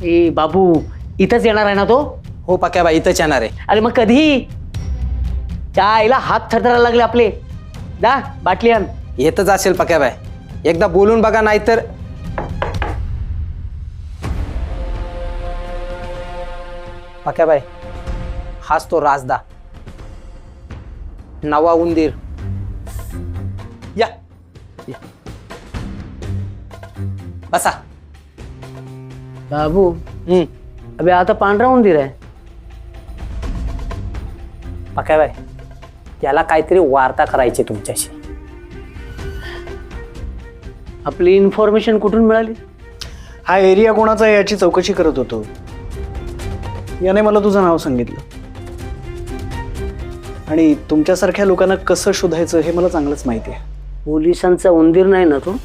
ए बाबू, इथंच येणार आहे ना तो? हो पक्याबाई, इथंच येणार आहे. अरे मग कधी? त्या आईला हात थरथरायला लागले आपले. जा बाटली आण. येतच असेल पक्याबाई, एकदा बोलून बघा, नाहीतर. पक्याबाई, हाच तो राजदा, नवा उंदीर. या या. बसा. बाबू, अबे आता पांढरा उंदीर आहे. पक्याबाई, त्याला काहीतरी वार्ता करायची तुमच्याशी. आपली इन्फॉर्मेशन कुठून मिळाली? हा एरिया कोणाचा आहे याची चौकशी करत होतो. याने मला तुझं नाव सांगितलं आणि तुमच्यासारख्या लोकांना कसं शोधायचं हे मला चांगलंच माहिती आहे. पोलिसांचा उंदीर नाही ना तो?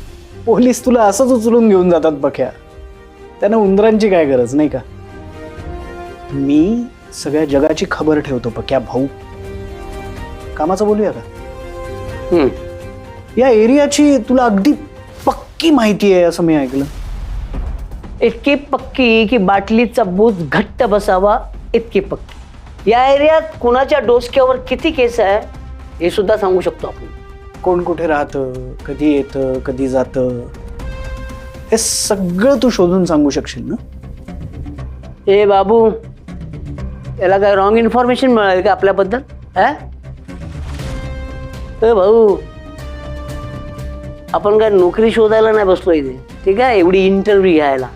पोलीस तुला असंच उचलून घेऊन जातात बख्या. त्यांना उंदरांची काय गरज, नाही का? मी सगळ्या जगाची खबर ठेवतो पक्या भाऊ. कामाचं बोलूया का? या एरियाची तुला अगदी पक्की माहिती आहे असं मी ऐकलं. इतकी पक्की की बाटलीचा बूज घट्ट बसावा इतकी पक्की. या एरियात कुणाच्या डोसक्यावर किती केस आहे हे सुद्धा सांगू शकतो आपण. कोण कुठे राहतं, कधी येतं, कधी जातं, हे सगळं तू शोधून सांगू शकशील ना? ए बाबू, याला काय रॉंग इन्फॉर्मेशन मिळाली का आपल्याबद्दल? ए भाऊ, आपण काय नोकरी शोधायला नाही बसलो इथे, ठीक आहे? एवढी इंटरव्ह्यू घ्यायला.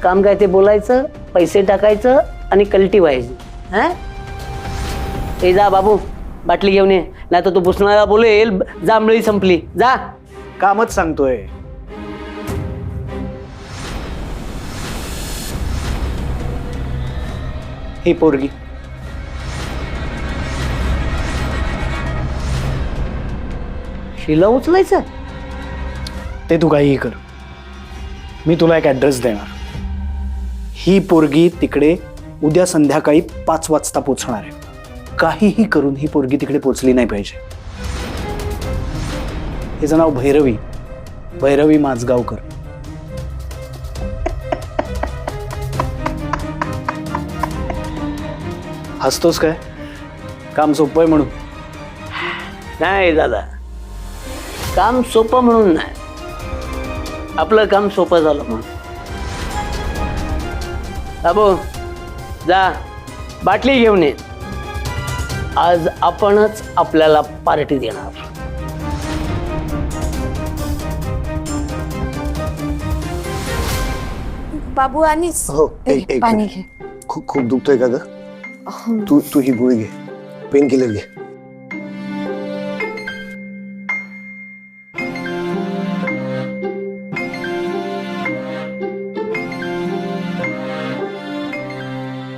काम काय ते बोलायचं, पैसे टाकायचं आणि कल्टी व्हायची. ए जा बाबू, बाटली घेऊन ये, नाही तर तू पुसणारा बोलेल जांभळी संपली. जा. कामच सांगतोय. ही पोरगी शिला उचलायचं? ते तू काहीही कर, मी तुला एक ऍड्रेस देणार. ही पोरगी तिकडे उद्या संध्याकाळी 5 वाजता पोचणार आहे. काहीही करून ही पोरगी तिकडे पोचली नाही पाहिजे. हिचं नाव भैरवी, भैरवी माझगावकर. हसतोस काय? काम सोपं आहे म्हणून? नाही दादा, काम सोपं म्हणून नाही, आपलं काम सोपं झालं म्हणून. बाबू जा, बाटली घेऊन ये. आज आपणच आपल्याला पार्टी देणार. बाबू आणि हो, एक पाणी घे. खूप दुखतोय का ग? तू ही गोळी घे, पेन किलर घे.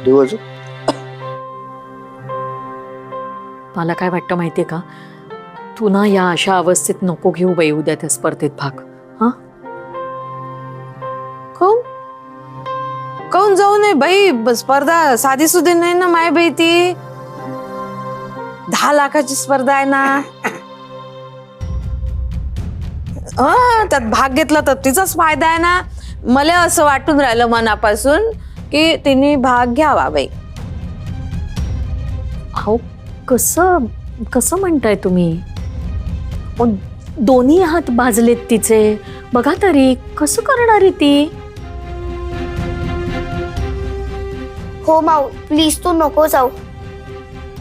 देऊ अजून? मला काय वाटतं माहितीये का, तू ना या अशा अवस्थेत नको घेऊ बाई उद्या त्या स्पर्धेत भाग. हा, काऊन जाऊ नये बाई? स्पर्धा साधी सुधी नाही ना माय बाई, ती 10 लाखाची स्पर्धा आहे ना. त्यात भाग घेतला तर तिचाच फायदा आहे ना. मला असं वाटून राहिलं मनापासून की तिने भाग घ्यावा बाई. अहो, कसं कसं म्हणताय तुम्ही? दोन्ही हात भाजलेत तिचे, बघा तरी कसं करणार आहे ती? हो माऊ, प्लीज तू नको जाऊ.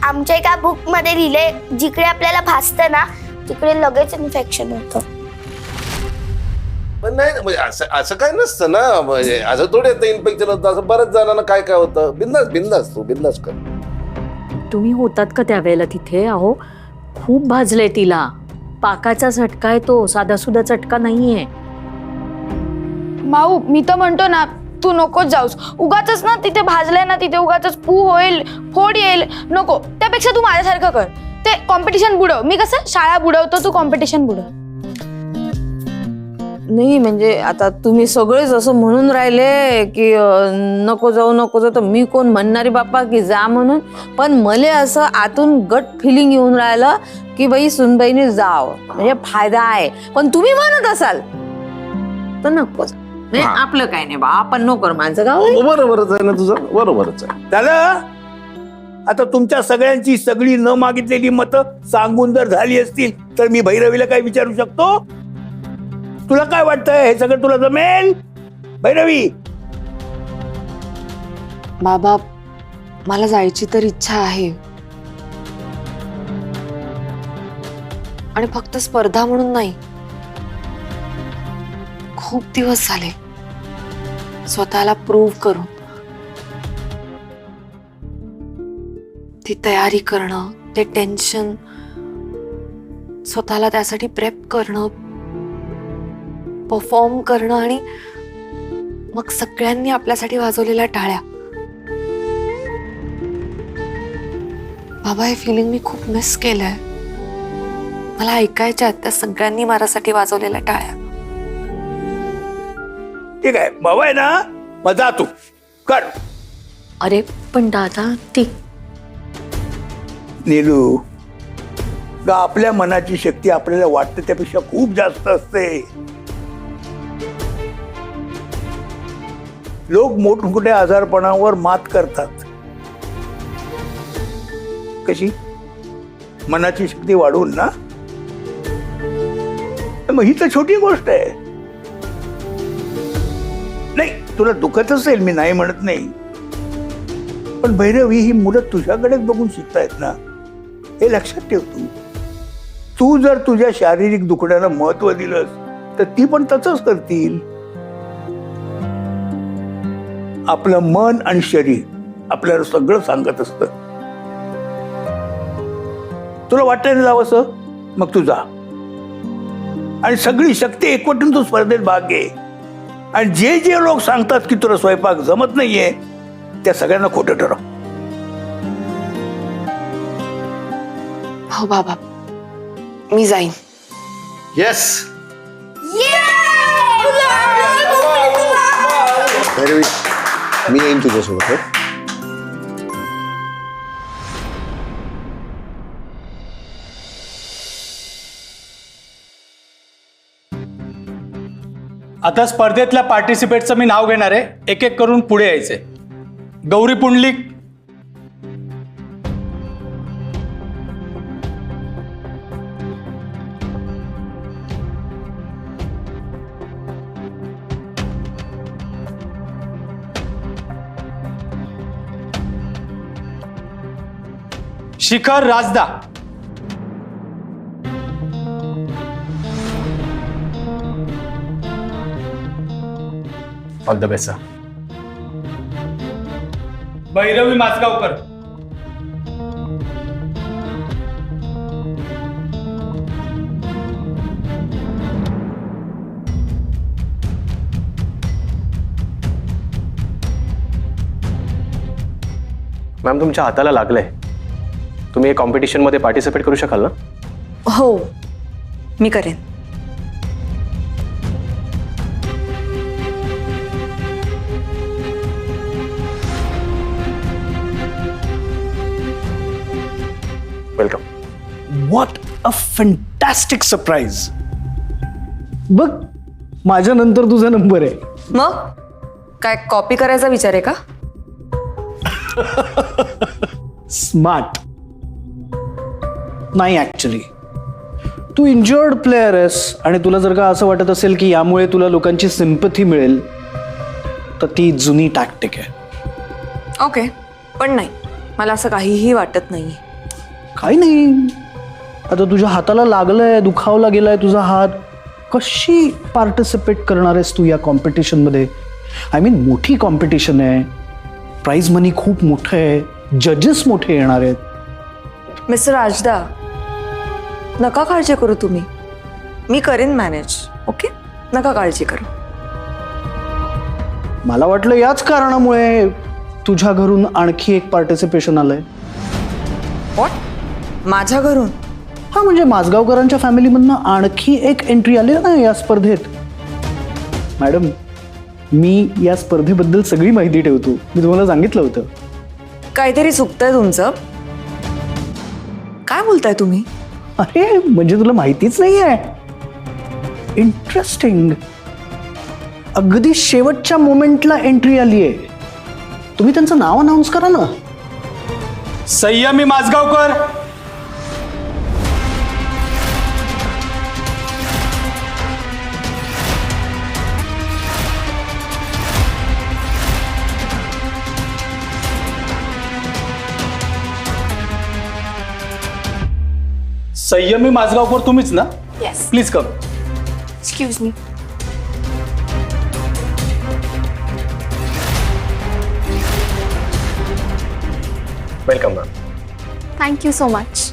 आमच्या एका बुक मध्ये लिहिले, जिकडे आपल्याला भासतं ना तिकडे लगेच इन्फेक्शन होतं. पण नाही म्हणजे असं काय नसतं ना, म्हणजे असं थोडी येतं इन्फेक्शन होतं. असं बरंच जणांना काय काय होतं. बिंदास तू बिंदास कर. तुम्ही होतात का त्यावेळेला तिथे? अहो, खूप भाजले तिला. पाकाचा चटका आहे तो, साधासुधा चटका नाहीये. माऊ, मी तर म्हणतो ना तू नको जाऊस. उगाच ना तिथे भाजलंय ना, तिथे उगाच पू होईल, फोड येईल. नको, त्यापेक्षा तू माझ्यासारखं कर. ते कॉम्पिटिशन बुडव. मी कसं शाळा बुडवतो, तू कॉम्पिटिशन बुडव. नाही म्हणजे आता तुम्ही सगळेच असं म्हणून राहिले की नको जाऊ तर मी कोण म्हणणारी बाप्पा की जा म्हणून. पण मला असं आतून गट फिलिंग येऊन राहिलं की बाई सुनबाईने जाव म्हणजे फायदा आहे. पण तुम्ही म्हणत असाल तर नको. म्हणजे आपलं काय नाही बा, आपण नोकर माणसं गाव बरोबरच आहे ना तुझं, बरोबरच आहे. झालं. आता तुमच्या सगळ्यांची सगळी न मागितलेली मतं सांगून जर झाली असतील तर मी भैरवीला काय विचारू शकतो? तुला काय वाटतंय, हे सगळं तुला जमेल? भैरवी, बाबा मला जायची तर इच्छा आहे, आणि फक्त स्पर्धा म्हणून नाही. खूप दिवस झाले स्वतःला प्रूव्ह करून ती तयारी करणं, ते टेन्शन, स्वतःला त्यासाठी प्रेप करणं, परफॉर्म करणं, आणि मग सगळ्यांनी आपल्यासाठी वाजवलेल्या टाळ्या. बाबा हे फिलिंग मी खूप मिस केलंय. मला ऐकायच्या आहेत त्या सगळ्यांनी माझ्यासाठी वाजवलेल्या टाळ्या. ठीक आहे बाबा आहे ना, मग जा तू कर. अरे पण दादा ती नीलू, का आपल्या मनाची शक्ती आपल्याला वाटते त्यापेक्षा खूप जास्त असते. लोक मोठमोठ्या आजारपणावर मात करतात. कशी? मनाची शक्ती वाढवून ना. मग ही तर छोटी गोष्ट आहे. नाही, तुला दुखत असेल, मी नाही म्हणत नाही, पण भैरवी ही मुलं तुझ्याकडेच बघून शिकतायत ना, हे लक्षात ठेव. तू जर तुझ्या शारीरिक दुखण्याला महत्व दिलंस तर ती पण तसंच करतील. आपलं मन आणि शरीर आपल्याला सगळं सांगत असतं. तुला वाटतंय ना जावंसं, मग तू जा आणि सगळी शक्ती एकवटून तू स्पर्धेत भाग घे. आणि जे जे लोक सांगतात की तुला स्वयंपाक जमत नाहीये, त्या सगळ्यांना खोटं ठरव. हो बाबा, मी जाईन. येस. भैरवी, मी येईन तुझ्यासोबत. हं? आता स्पर्धेतल्या पार्टिसिपेटचं मी नाव घेणार आहे. एक एक करून पुढे यायचे. गौरी पुंडलिक, शिखर Rajda, all the best sir. Bhairavi Majgaonkar, ma'am तुमच्या हाताला लागलंय, तुम्ही कॉम्पिटिशन मध्ये पार्टिसिपेट करू शकाल ना? हो, मी करेन. Welcome. What a fantastic surprise. बघ, माझ्या नंतर तुझा नंबर आहे. मग काय कॉपी करायचा विचार आहे का? स्मार्ट नाही, ऍक्च्युली तू इंजर्ड प्लेअर आहेस आणि तुला जर का असं वाटत असेल की यामुळे तुला लोकांची सिम्पथी मिळेल तर ती जुनी टॅक्टिक आहे. ओके, पण नाही, मला असं काहीही वाटत नाही. काही नाही, आता तुझ्या हाताला लागलंय, दुखावला गेलाय तुझा हात, कशी पार्टिसिपेट करणार आहेस तू या कॉम्पिटिशनमध्ये? आय मीन मोठी कॉम्पिटिशन आहे, प्राइज मनी खूप मोठं आहे, जजेस मोठे येणार आहेत. मिस्टर राजदा, नका काळजी करू तुम्ही, मी करेन मॅनेज. ओके, नका काळजी करू. मला वाटलं याच कारणामुळे तुझ्या घरून आणखी एक पार्टिसिपेशन आलंय. व्हॉट? माझ्या घरून? हा, म्हणजे माझगावकरांच्या फॅमिलीमधनं आणखी एक एंट्री आली ना या स्पर्धेत. मॅडम, मी या स्पर्धेबद्दल सगळी माहिती ठेवतो, मी तुम्हाला सांगितलं होतं. काहीतरी चुकतंय तुमचं. काय बोलताय तुम्ही? अरे म्हणजे तुला माहितीच नाही आहे. इंटरेस्टिंग. अगदी शेवटच्या मोमेंटला एंट्री आली आहे. तुम्ही त्यांचं नाव अनाऊन्स करा ना. संयमी माझगावकर. संयमी माझगावकर तुम्हीच ना? Yes. Please come. Excuse me. Welcome ma'am. Thank you so much.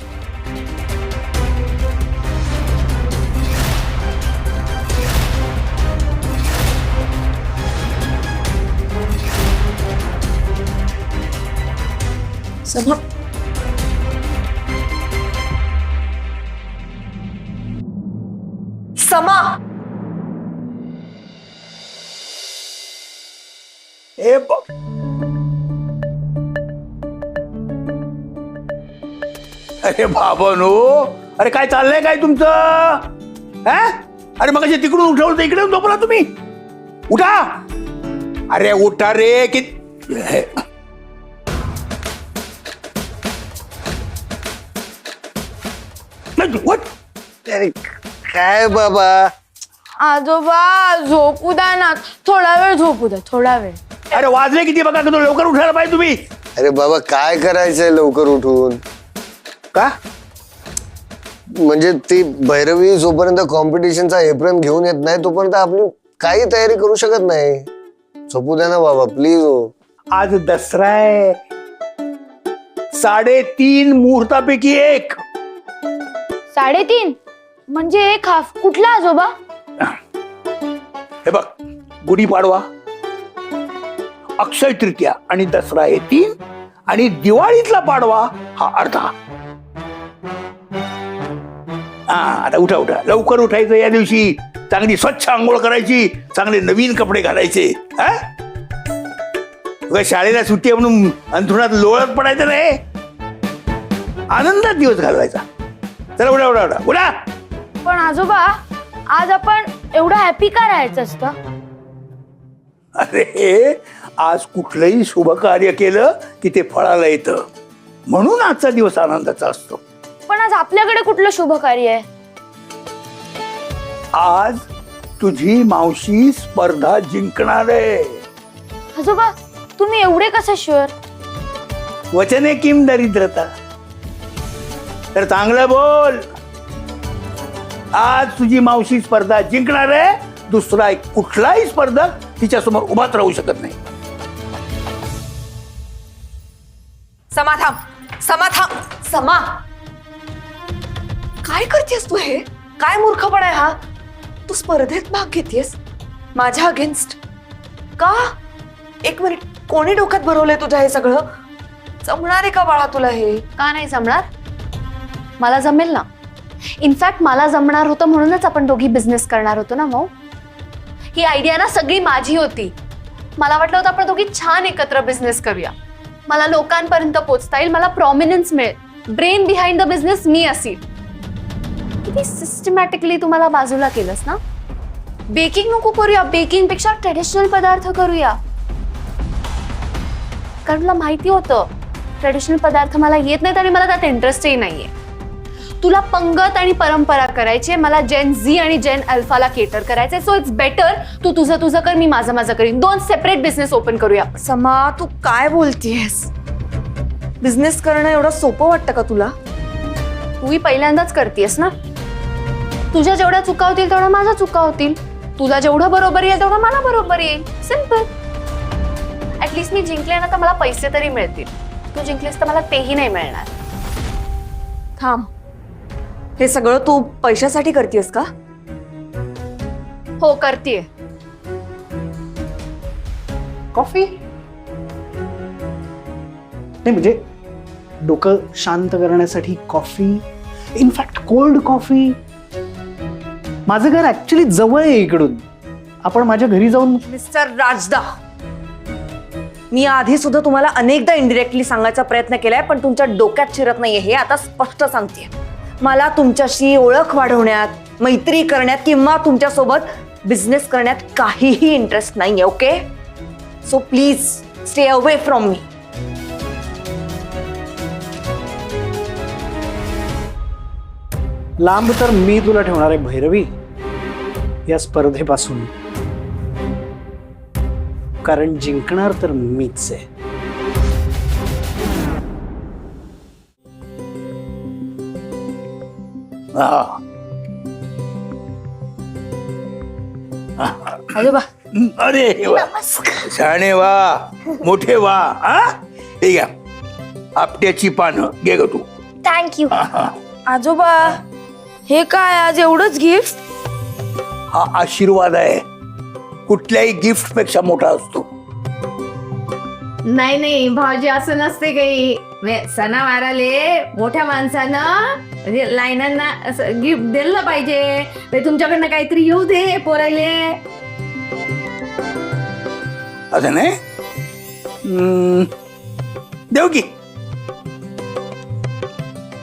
समा समा हे बघ, अरे बाबानो, अरे काय चाललंय काय तुमचं? हा? अरे मग तिकडून उठवलं तर इकडे झोपला तुम्ही. उठा, अरे उठा रे. कि अरे काय बाबा, आजोबा झोपू द्या ना, थोडा वेळ झोपू द्या, थोडा वेळ. अरे वाजले किती बघा, की लवकर उठायला पाहिजे तुम्ही. अरे बाबा काय करायचंय लवकर उठून? का? म्हणजे ती भैरवी जोपर्यंत कॉम्पिटिशनचा एप्रिल घेऊन येत नाही तोपर्यंत आपली काही तयारी करू शकत नाही. झोपू द्या ना बाबा प्लीज. हो, आज दसरा आहे. 3:30 मुहूर्तापैकी एक. 3:30 म्हणजे एक हाफ. कुठला आजोबा? हे बघ, गुढीपाडवा, अक्षय तृतीया आणि दसरा हे 3 आणि दिवाळीतला पाडवा हा अर्धा. आता उठा उठा, लवकर उठायचं. या दिवशी चांगली स्वच्छ आंघोळ करायची, चांगले नवीन कपडे घालायचे. शाळेला सुट्टी आहे म्हणून अंथरुणात लोळत पडायचं नाही, आनंदात दिवस घालवायचा. चला उडा उडा उडा उडा. पण आजोबा आज आपण एवढं हॅपी का राहायचं असतं? अरे आज कुठलंही शुभ कार्य केलं की ते फळाला येतं, म्हणून आजचा दिवस आनंदाचा असतो. पण आज आपल्याकडे कुठलं शुभ कार्य आहे? आज तुझी मावशी स्पर्धा जिंकणार आहे. आजोबा तुम्ही एवढे कसे शुअर? वचने किम दरिद्रता. तर चांगलं बोल. आज तुझी मावशी स्पर्धा जिंकणार आहे. दुसरा कुठलाही स्पर्धक तिच्यासमोर उभाच राहू शकत नाही. समा थांब, समा थांब, समा काय करतेस तू? हे काय मूर्खपणा आहे हा? तू स्पर्धेत भाग घेतेस माझ्या अगेन्स्ट का? एक मिनिट, कोणी डोक्यात भरवलंय तुझ्या हे सगळं? जमणार आहे का बाळा तुला हे? का नाही जमणार? मला जमेल ना. इनफॅक्ट मला जमणार होतं म्हणूनच आपण दोघी बिझनेस करणार होतो ना मऊ. ही आयडिया ना सगळी माझी होती. मला वाटलं होतं आपण दोघी छान एकत्र बिझनेस करूया. मला लोकांपर्यंत पोहोचता येईल, मला प्रॉमिनन्स मिळेल, ब्रेन बिहाइंड द बिझनेस मी असेल. किती सिस्टमॅटिकली तुम्हाला बाजूला केलंस ना. बेकिंग नको करूया, बेकिंग पेक्षा ट्रेडिशनल पदार्थ करूया. कारण मला माहिती होतं ट्रेडिशनल पदार्थ मला येत नाहीत आणि मला त्यात इंटरेस्टही नाहीये. तुला पंगत आणि परंपरा करायची आहे, मला जेन झी आणि जेन अल्फाला केटर करायचंय. सो इट्स बेटर तू तुझं तुझं कर, मी माझं माझं करीन. 2 सेपरेट बिझनेस ओपन करूया. समा तू काय बोलतीयस? बिझनेस करणं एवढं सोपं वाटतं का तुला? तूही पहिल्यांदाच करतेस ना. तुझ्या जेवढ्या चुका होतील तेवढ्या माझ्या चुका होतील. तुला जेवढं बरोबर येईल तेवढं मला बरोबर येईल. सिम्पल. ऍटलीस्ट मी जिंकले ना तर मला पैसे तरी मिळतील. तू जिंकलीस तर मला तेही नाही मिळणार. थांब, हे सगळं तू पैशासाठी करतेस का? हो करतेय. कॉफी नाही म्हणजे डोकं शांत करण्यासाठी कॉफी. In fact cold coffee. माझं घर ऍक्च्युली जवळ आहे इकडून. आपण माझ्या घरी जाऊन. मिस्टर राजदा, मी आधी सुद्धा तुम्हाला अनेकदा इनडिरेक्टली सांगायचा प्रयत्न केलाय, पण तुमच्या डोक्यात शिरत नाहीये हे आता स्पष्ट सांगते. मला तुमच्याशी ओळख वाढवण्यात, मैत्री करण्यात किंवा तुमच्यासोबत बिझनेस करण्यात काहीही इंटरेस्ट नाहीये. Okay, so please stay away from me. लांब तर मी तुला ठेवणार आहे भैरवी या स्पर्धेपासून, कारण जिंकणार तर मीच आहे. हा. आजोबा अरे वा, शाणे वा, मोठे वा. हा, हे घ्या आपट्याची पानं, घे ग तू. थँक्यू. आजोबा हे काय आज एवढंच गिफ्ट? हा आशीर्वाद आहे, कुठल्याही गिफ्ट पेक्षा मोठा असतो. नाही नाही भाऊजी, असं नसते काही. सणावाराले मोठ्या माणसानं लाईनांना असं गिफ्ट दिलं पाहिजे. तुमच्याकडनं काहीतरी येऊ दे पोराले. असं नाही. देऊ की.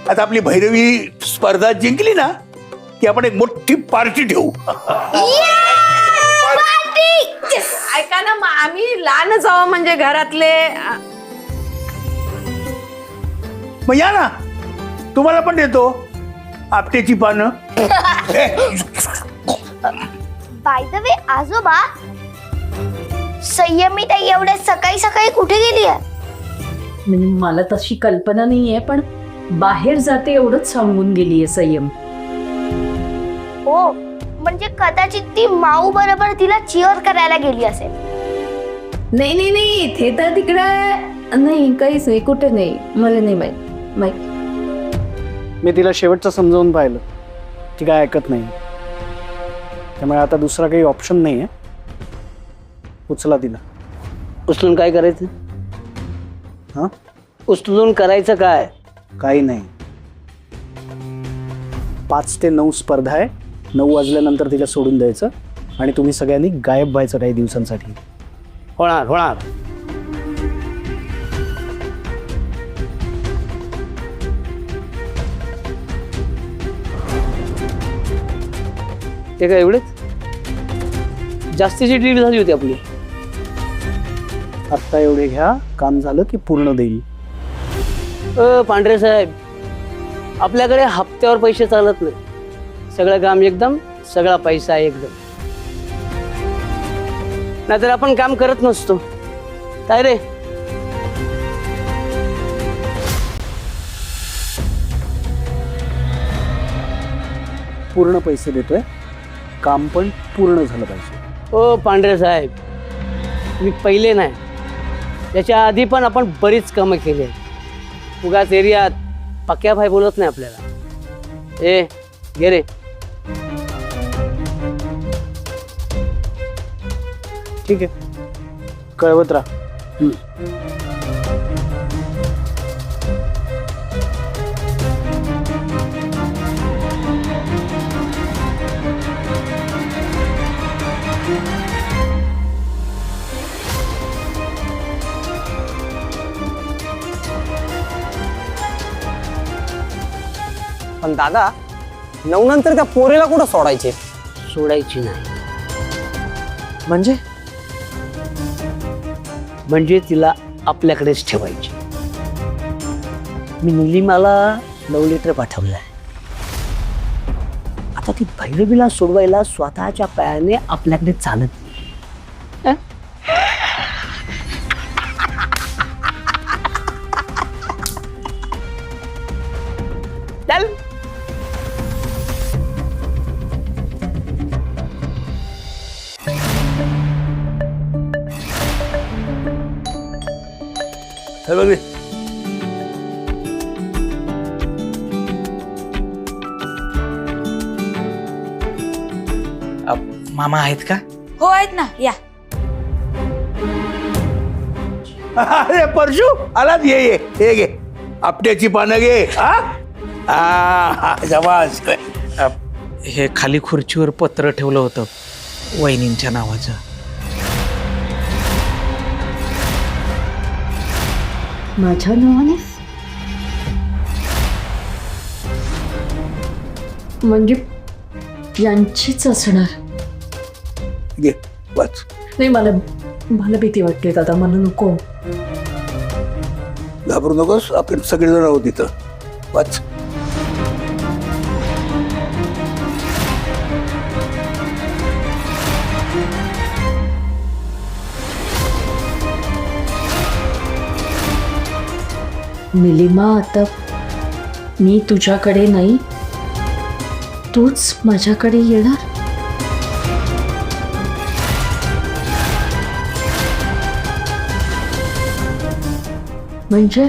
आता आपली भैरवी स्पर्धा जिंकली ना की आपण एक मोठी पार्टी ठेवू. ऐका ना, मग आम्ही लहानच आहो म्हणजे घरातले. मग या ना, तुम्हाला पण देतो आपट्याची पानं. बाय द वे आजोबा, संयमी ताई एवढ्या सकाळी सकाळी कुठे गेली आहे? म्हणजे मला तशी कल्पना नाहीये, पण बाहेर जाते एवढंच सांगून गेलीये संयम. हो, म्हणजे कदाचित ती माऊ बरोबर तिला चिअर करायला गेली असेल. नाही नाही नाही, ते तर तिकडे नाही, काहीच नाही, कुठे नाही, मला नाही माहित. मी तिला शेवटचं समजावून पाहिलं, ती काय ऐकत नाही. त्यामुळे आता दुसरा काही ऑप्शन नाही आहे. उचला तिला. उचलून काय करायचं? हां, उचलून करायचं काय? काही नाही. 5 ते 9 स्पर्धा आहे. 9 वाजल्यानंतर तिला सोडून द्यायचं आणि तुम्ही सगळ्यांनी गायब व्हायचं काही दिवसांसाठी. होणार होणार. ते काय एवढेच? जास्तीची डील झाली होती आपली. आत्ता एवढे घ्या, काम झालं की पूर्ण देईल. पांढरे साहेब, आपल्याकडे हप्त्यावर पैसे चालत नाही. सगळं काम एकदम, सगळा पैसा एकदम. नाहीतर आपण काम करत नसतो. काय रे? पूर्ण पैसे देतोय, काम पण पूर्ण झालं पाहिजे. ओ पांढरे साहेब, मी पहिले नाही, त्याच्या आधी पण आपण बरीच कामं केली. उगाच एरियात पक्या भाई बोलत नाही आपल्याला. ए घे रे. ठीक आहे, कळवत राहा. पण दादा, 9 नंतर त्या पोरीला कुठं सोडायचे? सोडायची नाही म्हणजे म्हणजे तिला आपल्याकडेच ठेवायची. मी निलिमाला लव्ह लेटर पाठवलंय. आता ती भैरवीला सोडवायला स्वतःच्या पायाने आपल्याकडे चालत नाही. चल. हे बघ रे. मामा आहेत का? हो आहेत ना, या. अरे परशू आलात, ये ये हे घे आपट्याची पानं घे. हा जवास. हे खाली खुर्चीवर पत्र ठेवलं होतं वहिनींच्या नावाचं. माझ्या नावाने? म्हणजे यांचीच असणार. घे वाच. नाही, मला मला भीती वाटते दादा, मला नको. घाबरू नकोस, आपण सगळेजण आहोत इथं. वाच. निलिमा, आता मी तुझ्याकडे नाही, तूच माझ्याकडे येणार. म्हणजे